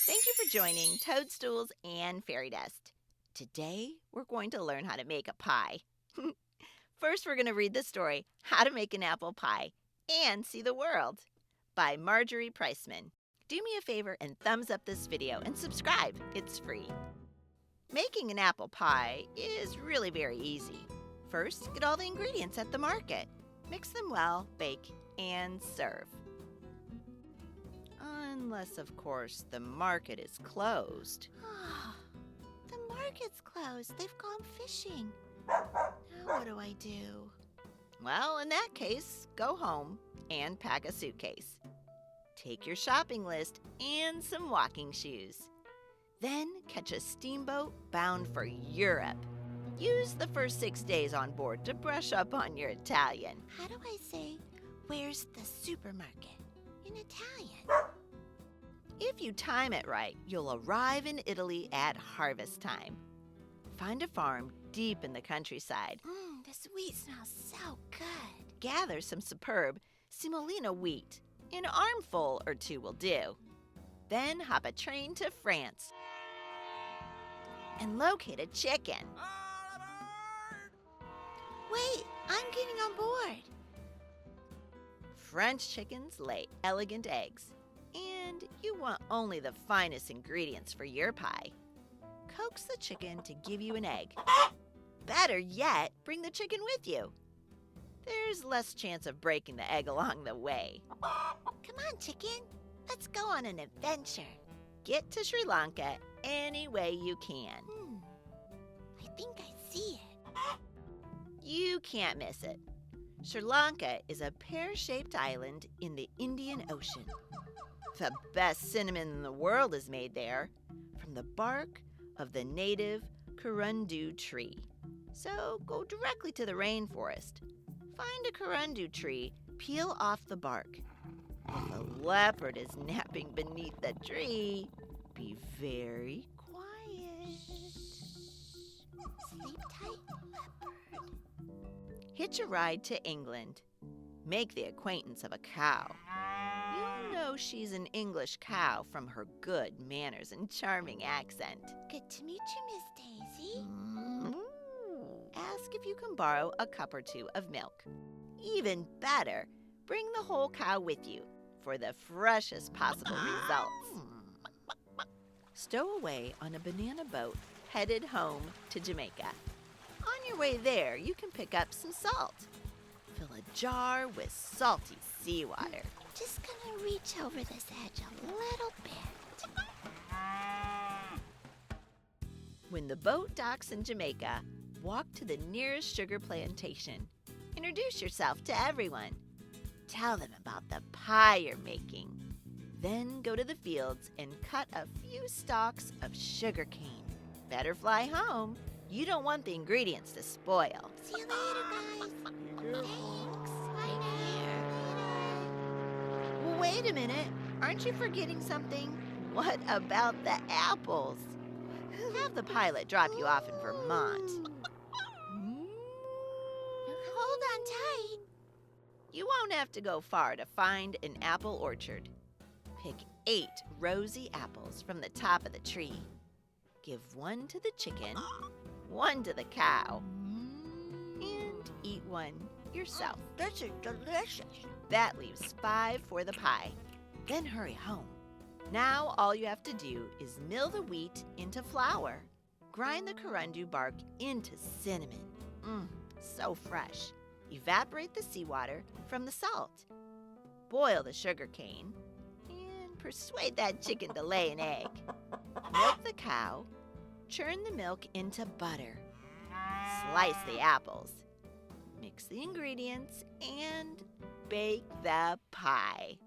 Thank you for joining Toadstools and Fairy Dust. Today, we're going to learn how to make a pie. First, we're going to read the story, How to Make an Apple Pie and See the World by Marjorie Priceman. Do me a favor and thumbs up this video and subscribe. It's free. Making an apple pie is really very easy. First, get all the ingredients at the market. Mix them well, bake, and serve. Unless, of course, the market is closed. The market's closed. They've gone fishing. Now what do I do? Well, in that case, go home and pack a suitcase. Take your shopping list and some walking shoes. Then catch a steamboat bound for Europe. Use the first 6 days on board to brush up on your Italian. How do I say, where's the supermarket in Italian? If you time it right, you'll arrive in Italy at harvest time. Find a farm deep in the countryside. This wheat smells so good. Gather some superb semolina wheat. An armful or two will do. Then hop a train to France and locate a chicken. Wait, I'm getting on board. French chickens lay elegant eggs, and you want only the finest ingredients for your pie. Coax the chicken to give you an egg. Better yet, bring the chicken with you. There's less chance of breaking the egg along the way. Come on, chicken. Let's go on an adventure. Get to Sri Lanka any way you can. I think I see it. You can't miss it. Sri Lanka is a pear-shaped island in the Indian Ocean. The best cinnamon in the world is made there from the bark of the native curundu tree. So go directly to the rainforest. Find a curundu tree, peel off the bark. If a leopard is napping beneath the tree, be very quiet. Sleep tight, leopard. Hitch a ride to England. Make the acquaintance of a cow. You'll know she's an English cow from her good manners and charming accent. Good to meet you, Miss Daisy. Ask if you can borrow a cup or two of milk. Even better, bring the whole cow with you for the freshest possible results. Stow away on a banana boat headed home to Jamaica. On your way there, you can pick up some salt. Fill a jar with salty seawater. Just gonna reach over this edge a little bit. When the boat docks in Jamaica, walk to the nearest sugar plantation. Introduce yourself to everyone. Tell them about the pie you're making. Then go to the fields and cut a few stalks of sugar cane. Better fly home. You don't want the ingredients to spoil. See you later, guys. Thanks. Bye now. Well, wait a minute. Aren't you forgetting something? What about the apples? Have the pilot drop you off in Vermont. Hold on tight. You won't have to go far to find an apple orchard. Pick 8 rosy apples from the top of the tree. Give 1 to the chicken, 1 to the cow, and eat 1 yourself. This is delicious. That leaves 5 for the pie. Then hurry home. Now all you have to do is mill the wheat into flour. Grind the curundu bark into cinnamon. So fresh. Evaporate the seawater from the salt. Boil the sugar cane and persuade that chicken to lay an egg. Milk the cow. Churn the milk into butter. Slice the apples. Mix the ingredients and bake the pie.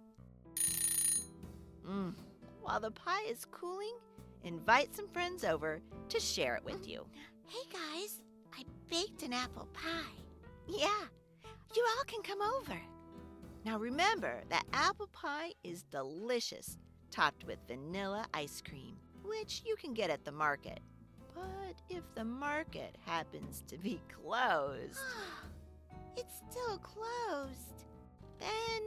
While the pie is cooling, invite some friends over to share it with you. Hey, guys. I baked an apple pie. Yeah, you all can come over. Now remember that apple pie is delicious, topped with vanilla ice cream, which you can get at the market. But if the market happens to be closed, It's still closed. then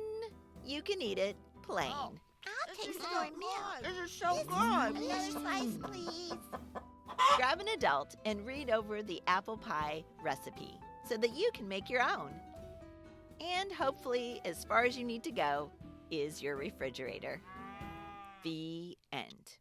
you can eat it plain. I'll take some more milk. This is so Another slice, please. Grab an adult and read over the apple pie recipe so that you can make your own. And hopefully, as far as you need to go is your refrigerator. The end.